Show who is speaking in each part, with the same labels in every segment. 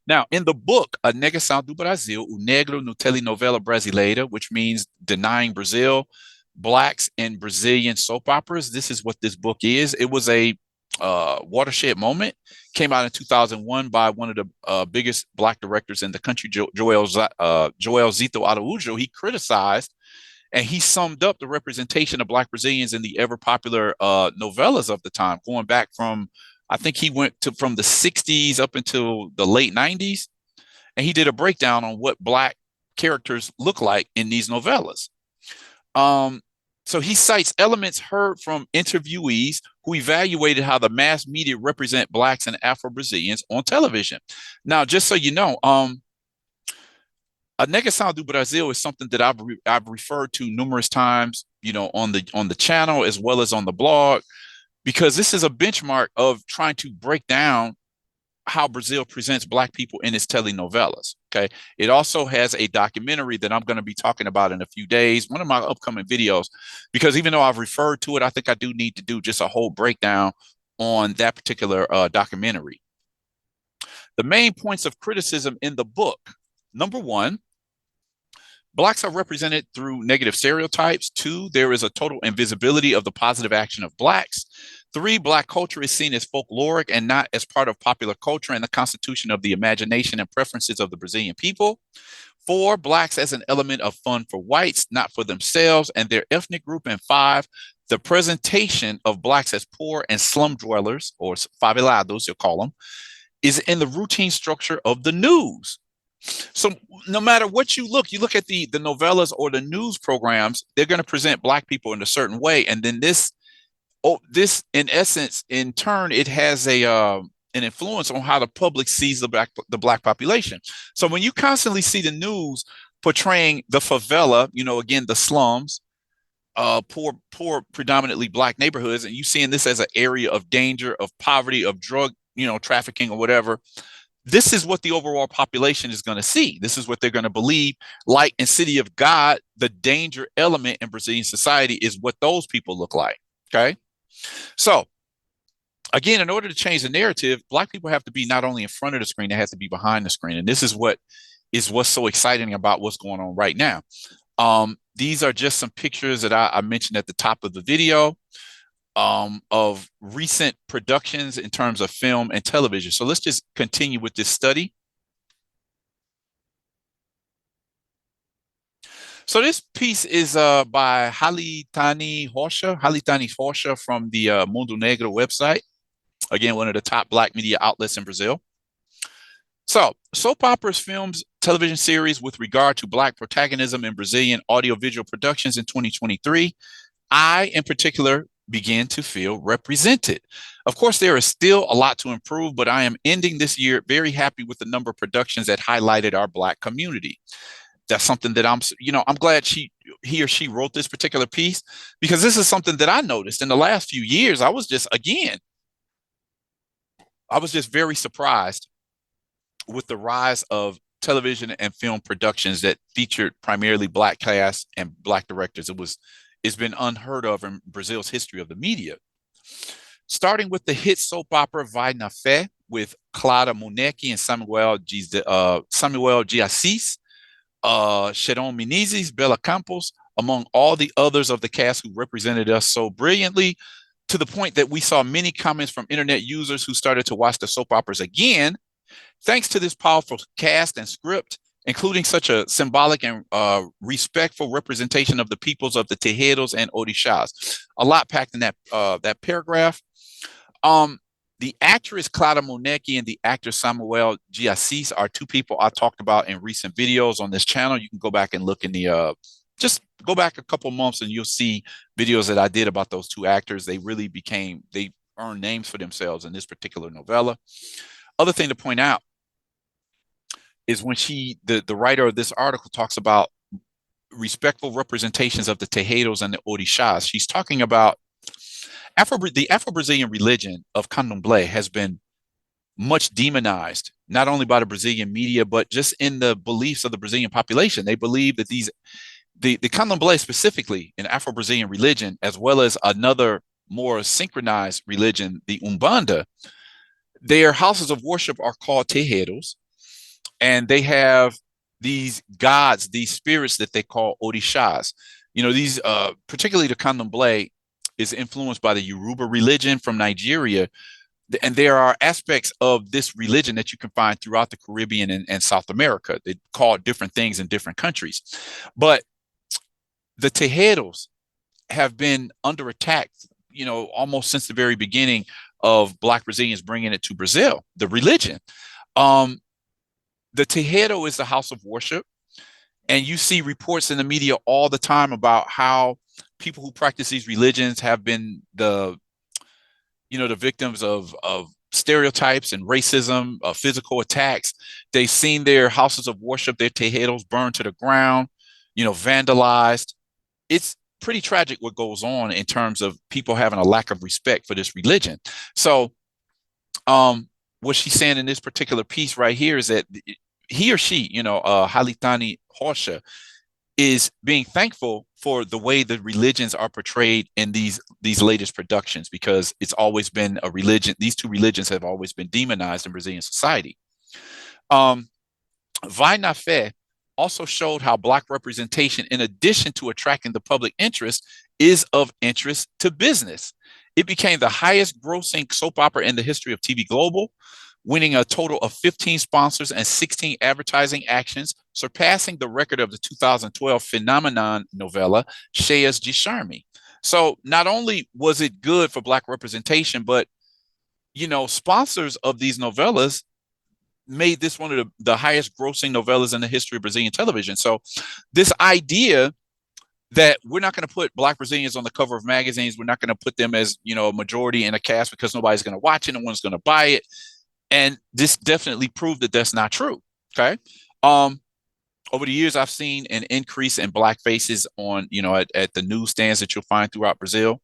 Speaker 1: Now, in the book, A Negação do Brasil, O Negro no Telenovela Brasileira, which means denying Brazil, blacks in Brazilian soap operas. This is what this book is. It was a watershed moment. Came out in 2001 by one of the biggest black directors in the country, Joel Zito Araújo. He criticized and he summed up the representation of black Brazilians in the ever popular novellas of the time, going back from, I think he went to from the 60s up until the late 90s. And he did a breakdown on what black characters look like in these novellas. Um, so he cites elements heard from interviewees who evaluated how the mass media represent blacks and Afro-Brazilians on television. Now, just so you know, A Negação do Brasil is something that I've referred to numerous times, on the channel as well as on the blog, because this is a benchmark of trying to break down how Brazil presents black people in its telenovelas. Okay. It also has a documentary that I'm going to be talking about in a few days, one of my upcoming videos, because even though I've referred to it, I think I do need to do just a whole breakdown on that particular documentary. The main points of criticism in the book: number one, blacks are represented through negative stereotypes. Two, there is a total invisibility of the positive action of blacks. Three, black culture is seen as folkloric and not as part of popular culture and the constitution of the imagination and preferences of the Brazilian people. Four, blacks as an element of fun for whites, not for themselves and their ethnic group. And five, the presentation of blacks as poor and slum dwellers, or favelados, you'll call them, is in the routine structure of the news. So no matter what you look at the novellas or the news programs, they're going to present black people in a certain way. And then this in essence, in turn, it has an influence on how the public sees the black population. So when you constantly see the news portraying the favela, again, the slums, poor, predominantly black neighborhoods, and you seeing this as an area of danger, of poverty, of drug, trafficking or whatever, this is what the overall population is going to see. This is what they're going to believe. Like in City of God, the danger element in Brazilian society is what those people look like. Okay. So again, in order to change the narrative, black people have to be not only in front of the screen, they have to be behind the screen. And this is what's so exciting about what's going on right now. These are just some pictures that I mentioned at the top of the video of recent productions in terms of film and television. So let's just continue with this study. So this piece is by Halitani Rocha from the Mundo Negro website. Again, one of the top black media outlets in Brazil. So soap operas, films, television series with regard to black protagonism in Brazilian audiovisual productions in 2023. I, in particular, began to feel represented. Of course, there is still a lot to improve, but I am ending this year very happy with the number of productions that highlighted our black community. That's something that I'm glad he or she wrote this particular piece, because this is something that I noticed in the last few years. I was just very surprised with the rise of television and film productions that featured primarily black cast and black directors. It's been unheard of in Brazil's history of the media. Starting with the hit soap opera Vai na Fé with Clara Monetti and Samuel de Assis, Sharon Menezes, Bela Campos, among all the others of the cast who represented us so brilliantly, to the point that we saw many comments from internet users who started to watch the soap operas again, thanks to this powerful cast and script, including such a symbolic and respectful representation of the peoples of the Tejeros and Orixás. A lot packed in that paragraph. The actress Clara Monetti and the actor Samuel de Assis are two people I talked about in recent videos on this channel. You can go back and look in just go back a couple months and you'll see videos that I did about those two actors. They earned names for themselves in this particular novella. Other thing to point out is when the writer of this article talks about respectful representations of the Tejeros and the Orixás, she's talking about the Afro-Brazilian religion of Candomblé has been much demonized, not only by the Brazilian media, but just in the beliefs of the Brazilian population. They believe that the Candomblé specifically in Afro-Brazilian religion, as well as another more synchronized religion, the Umbanda, their houses of worship are called terreiros, and they have these gods, these spirits that they call orishas. These, particularly the candomblé, is influenced by the Yoruba religion from Nigeria, and there are aspects of this religion that you can find throughout the Caribbean and South America. They call different things in different countries, but the tejeros have been under attack, almost since the very beginning of Black Brazilians bringing it to Brazil, the religion. The Tejero is the house of worship, and you see reports in the media all the time about how people who practice these religions have been the victims of stereotypes and racism, physical attacks. They've seen their houses of worship, their tejeros, burned to the ground, vandalized. It's pretty tragic what goes on in terms of people having a lack of respect for this religion. So, what she's saying in this particular piece right here is that he or she, Halitani Horsha, is being thankful for the way the religions are portrayed in these latest productions, because it's always been a religion. These two religions have always been demonized in Brazilian society. Vai na Fé also showed how Black representation, in addition to attracting the public interest, is of interest to business. It became the highest grossing soap opera in the history of TV Global, winning a total of 15 sponsors and 16 advertising actions, surpassing the record of the 2012 phenomenon novella, Cheias de Charme. So not only was it good for Black representation, but, sponsors of these novellas made this one of the highest grossing novellas in the history of Brazilian television. So this idea that we're not going to put Black Brazilians on the cover of magazines, we're not going to put them as, a majority in a cast because nobody's going to watch it, no one's going to buy it. And this definitely proved that that's not true. Okay. Over the years, I've seen an increase in Black faces on, at the newsstands that you'll find throughout Brazil.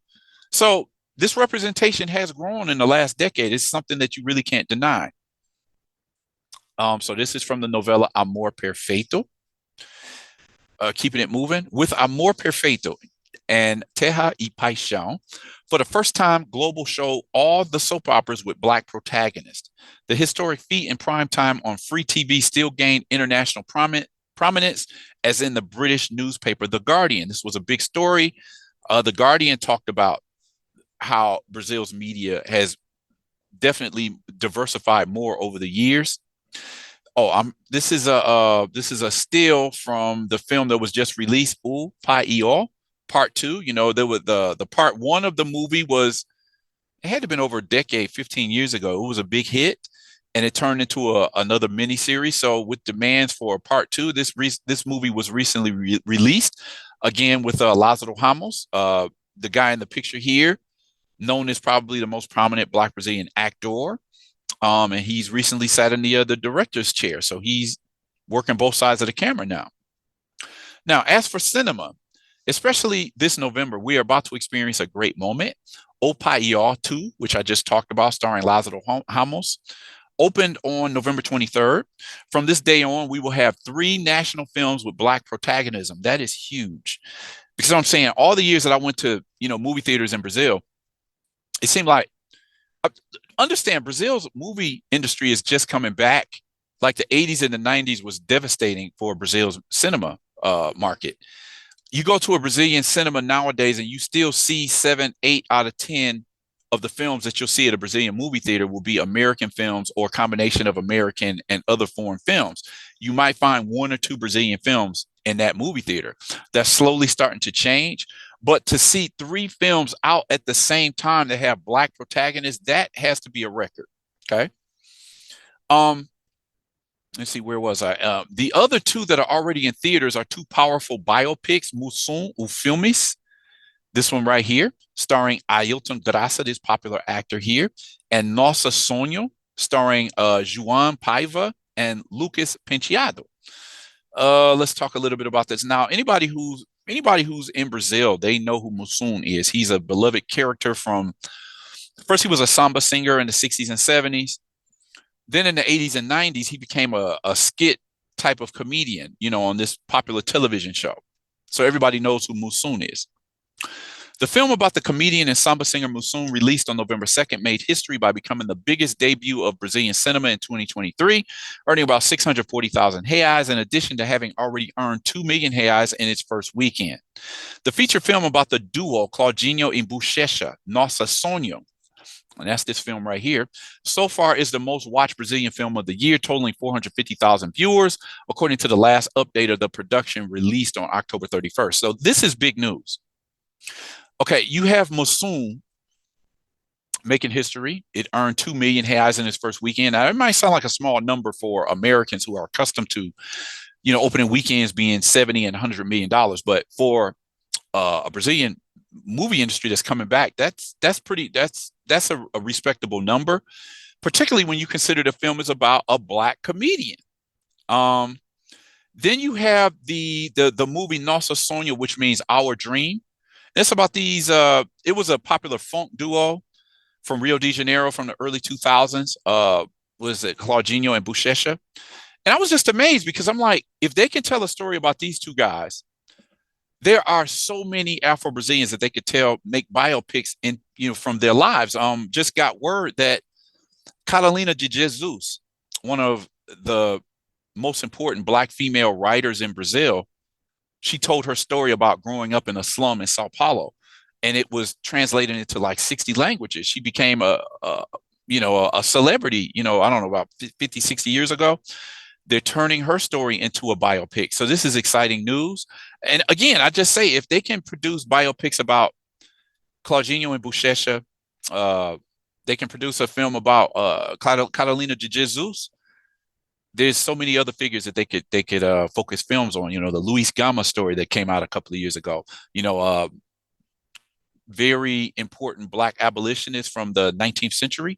Speaker 1: So this representation has grown in the last decade. It's something that you really can't deny. So this is from the novella Amor Perfeito. Keeping it moving with Amor Perfeito and Terra e Paixão. For the first time, Global showed all the soap operas with Black protagonists. The historic feat in prime time on free TV still gained international prominence, as in the British newspaper The Guardian. This was a big story. The Guardian talked about how Brazil's media has definitely diversified more over the years. This is a still from the film that was just released, O Pai Part 2. There was the part 1 of the movie it had to have been over a decade, 15 years ago. It was a big hit, and it turned into another miniseries. So with demands for part 2, this movie was recently released, again with Lázaro Ramos, the guy in the picture here, known as probably the most prominent Black Brazilian actor. And he's recently sat in the director's chair. So he's working both sides of the camera now. Now, as for cinema, especially this November, we are about to experience a great moment. O Pai 2, which I just talked about, starring Lázaro Ramos, opened on November 23rd. From this day on, we will have 3 national films with Black protagonism. That is huge. Because I'm saying, all the years that I went to, movie theaters in Brazil, it seemed like, understand, Brazil's movie industry is just coming back. Like the 80s and the 90s was devastating for Brazil's cinema market. You go to a Brazilian cinema nowadays and you still see 7, 8 out of 10 of the films that you'll see at a Brazilian movie theater will be American films or a combination of American and other foreign films. You might find 1 or 2 Brazilian films in that movie theater. That's slowly starting to change. But to see 3 films out at the same time that have Black protagonists, that has to be a record. Okay. Let's see, where was I? The other 2 that are already in theaters are 2 powerful biopics, Mussum o Filmes. This one right here, starring Ailton Graça, this popular actor here, and Nossa Sonho, starring João Paiva and Lucas Penteado. Let's talk a little bit about this. Now, anybody who's in Brazil, they know who Mussum is. He's a beloved character from, first he was a samba singer in the 60s and 70s. Then in the 80s and 90s, he became a skit type of comedian, on this popular television show. So everybody knows who Mussum is. The film about the comedian and samba singer Mussum, released on November 2nd, made history by becoming the biggest debut of Brazilian cinema in 2023, earning about 640,000 reais, in addition to having already earned 2 million reais in its first weekend. The feature film about the duo Claudinho and Bochecha, Nossa Sonho, and that's this film right here, so far is the most watched Brazilian film of the year, totaling 450,000 viewers, according to the last update of the production released on October 31st. So this is big news. Okay, you have Mussum making history. It earned 2 million reais in its first weekend. Now, it might sound like a small number for Americans who are accustomed to, opening weekends being 70 and $100 million. But for a Brazilian movie industry that's coming back, that's a respectable number, particularly when you consider the film is about a Black comedian. Then you have the movie Nossa Sonho, which means Our Dream. It's about these. It was a popular funk duo from Rio de Janeiro from the early 2000s. Was it Claudinho and Bochecha? And I was just amazed because I'm like, if they can tell a story about these two guys, there are so many Afro-Brazilians that they could make biopics in, from their lives. Just got word that Carolina de Jesus, one of the most important Black female writers in Brazil, she told her story about growing up in a slum in Sao Paulo, and it was translated into like 60 languages. She became a celebrity, I don't know, about 50, 60 years ago. They're turning her story into a biopic. So this is exciting news. And again, I just say, if they can produce biopics about Claudinho and Bochecha, they can produce a film about Carolina de Jesus. There's so many other figures that they could focus films on. The Luis Gama story that came out a couple of years ago. Very important Black abolitionist from the 19th century.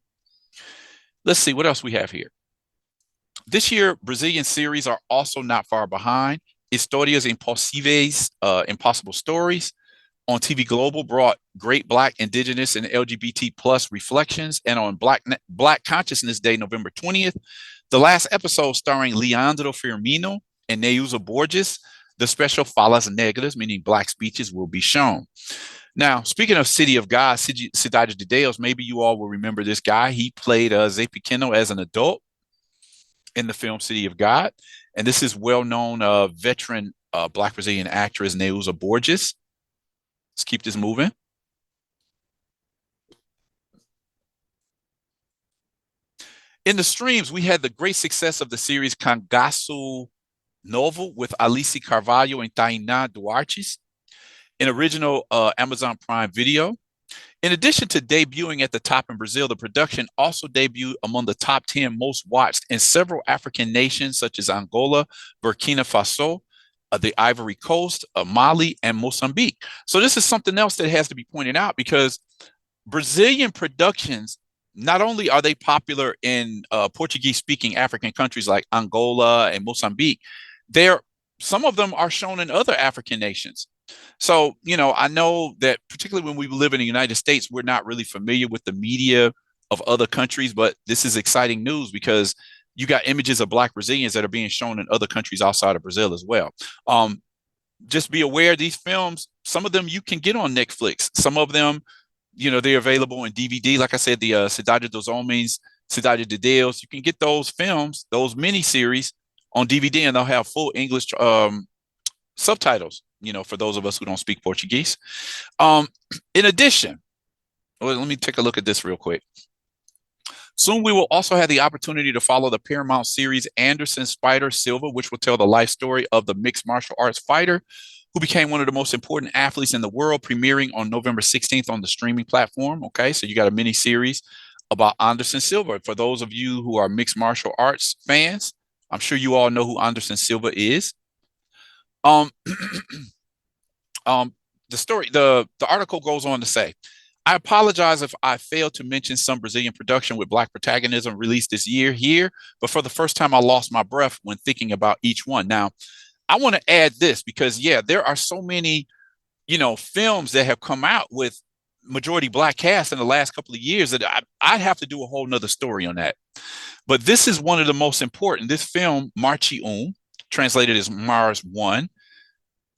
Speaker 1: Let's see what else we have here. This year, Brazilian series are also not far behind. Histórias Impossíveis, Impossible Stories, on TV Global brought great Black, Indigenous, and LGBT plus reflections. And on Black Consciousness Day, November 20th, the last episode starring Leandro Firmino and Neuza Borges, the special Falas Negras, meaning Black speeches, will be shown. Now, speaking of City of God, Cidade de Deus, maybe you all will remember this guy. He played Zé Pequeno as an adult in the film City of God. And this is well-known veteran Black Brazilian actress Neuza Borges. Let's keep this moving. In the streams, we had the great success of the series Cangaço Novo with Alice Carvalho and Tainá Duarte, an original Amazon Prime Video. In addition to debuting at the top in Brazil, the production also debuted among the top 10 most watched in several African nations such as Angola, Burkina Faso, the Ivory Coast, Mali, and Mozambique. So this is something else that has to be pointed out, because Brazilian productions, not only are they popular in Portuguese-speaking African countries like Angola and Mozambique, some of them are shown in other African nations. So, I know that particularly when we live in the United States, we're not really familiar with the media of other countries, but this is exciting news because you got images of Black Brazilians that are being shown in other countries outside of Brazil as well. Just be aware, these films, some of them you can get on Netflix. Some of them, they're available in DVD. Like I said, the Cidade dos Homens, Cidade de Deus, you can get those films, those miniseries on DVD, and they'll have full English subtitles, for those of us who don't speak Portuguese. In addition, let me take a look at this real quick. Soon we will also have the opportunity to follow the Paramount series Anderson Spider Silva, which will tell the life story of the mixed martial arts fighter who became one of the most important athletes in the world, premiering on November 16th on the streaming platform. Okay, so you got a mini series about Anderson Silva. For those of you who are mixed martial arts fans, I'm sure you all know who Anderson Silva is. The article goes on to say, I apologize if I failed to mention some Brazilian production with Black protagonism released this year here, but for the first time, I lost my breath when thinking about each one. Now, I want to add this because, there are so many, films that have come out with majority Black cast in the last couple of years that I'd have to do a whole nother story on that. But this is one of the most important. This film, Marte translated as Mars 1,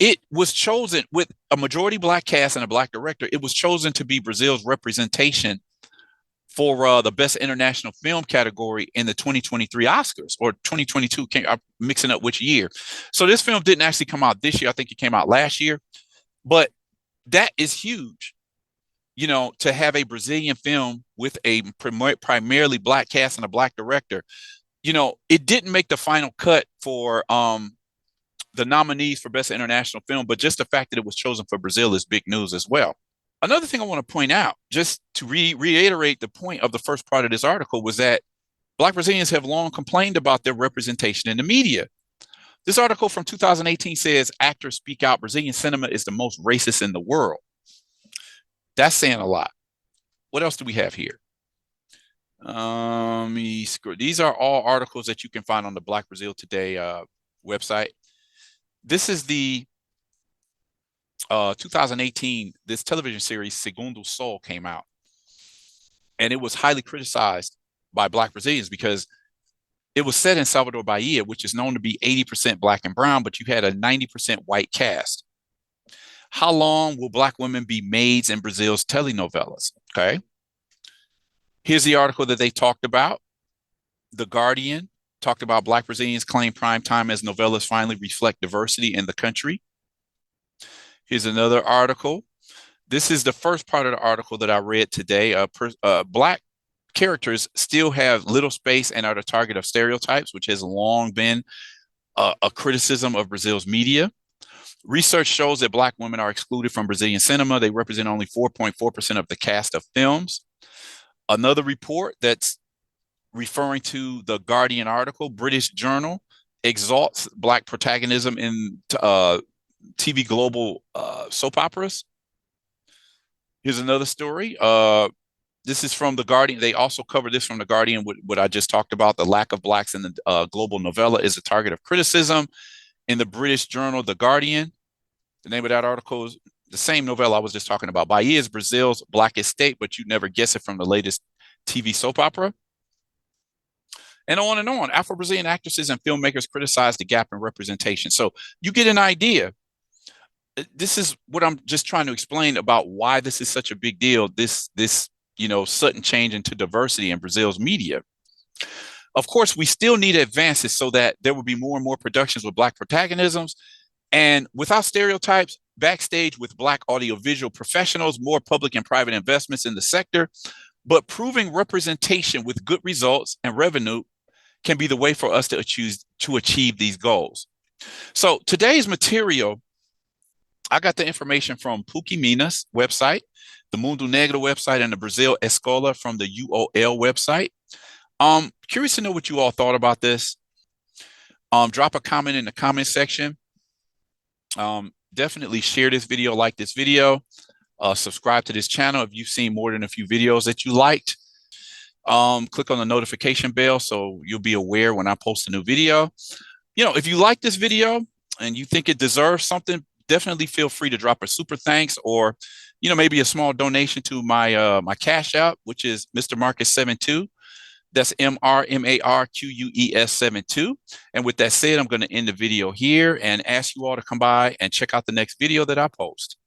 Speaker 1: it was chosen with a majority Black cast and a Black director. It was chosen to be Brazil's representation for the Best International Film category in the 2023 Oscars, or 2022. I'm mixing up which year. So this film didn't actually come out this year. I think it came out last year. But that is huge, you know, to have a Brazilian film with a primarily Black cast and a Black director. You know, it didn't make the final cut for the nominees for Best International Film, but just the fact that it was chosen for Brazil is big news as well. Another thing I want to point out, just to reiterate the point of the first part of this article, was that Black Brazilians have long complained about their representation in the media. This article from 2018 says actors speak out, Brazilian cinema is the most racist in the world. That's saying a lot. What else do we have here? These are all articles that you can find on the Black Brazil Today website. This is the 2018, this television series, Segundo Sol, came out. And it was highly criticized by Black Brazilians because it was set in Salvador Bahia, which is known to be 80% Black and brown, but you had a 90% white cast. How long will Black women be maids in Brazil's telenovelas? Okay. Here's the article that they talked about. The Guardian talked about Black Brazilians claim prime time as novellas finally reflect diversity in the country. Here's another article. This is the first part of the article that I read today. Black characters still have little space and are the target of stereotypes, which has long been a criticism of Brazil's media. Research shows that Black women are excluded from Brazilian cinema. They represent only 4.4% of the cast of films. Another report that's referring to the Guardian article, British Journal exalts Black protagonism in TV global soap operas. Here's another story. This is from the Guardian. They also cover this from the Guardian, what I just talked about. The lack of Blacks in the global novella is a target of criticism. In the British Journal, The Guardian, the name of that article is the same novella I was just talking about. Bahia is Brazil's blackest state, but you'd never guess it from the latest TV soap opera. And on and on. Afro-Brazilian actresses and filmmakers criticize the gap in representation. So you get an idea. This is what I'm just trying to explain about why this is such a big deal, this sudden change into diversity in Brazil's media. Of course, we still need advances so that there will be more and more productions with Black protagonisms, and without stereotypes, backstage with Black audiovisual professionals, more public and private investments in the sector, but proving representation with good results and revenue can be the way for us to achieve these goals. So today's material, I got the information from PUC Minas website, the Mundo Negro website, and the Brazil Escola from the UOL website. Curious to know what you all thought about this. Drop a comment in the comment section. Definitely share this video, like this video, subscribe to this channel if you've seen more than a few videos that you liked. Click on the notification bell so you'll be aware when I post a new video. You know, if you like this video and you think it deserves something, definitely feel free to drop a super thanks, or, you know, maybe a small donation to my my Cash App, which is Mr. Marcus72. That's MrMarquez72. And with that said, I'm going to end the video here and ask you all to come by and check out the next video that I post.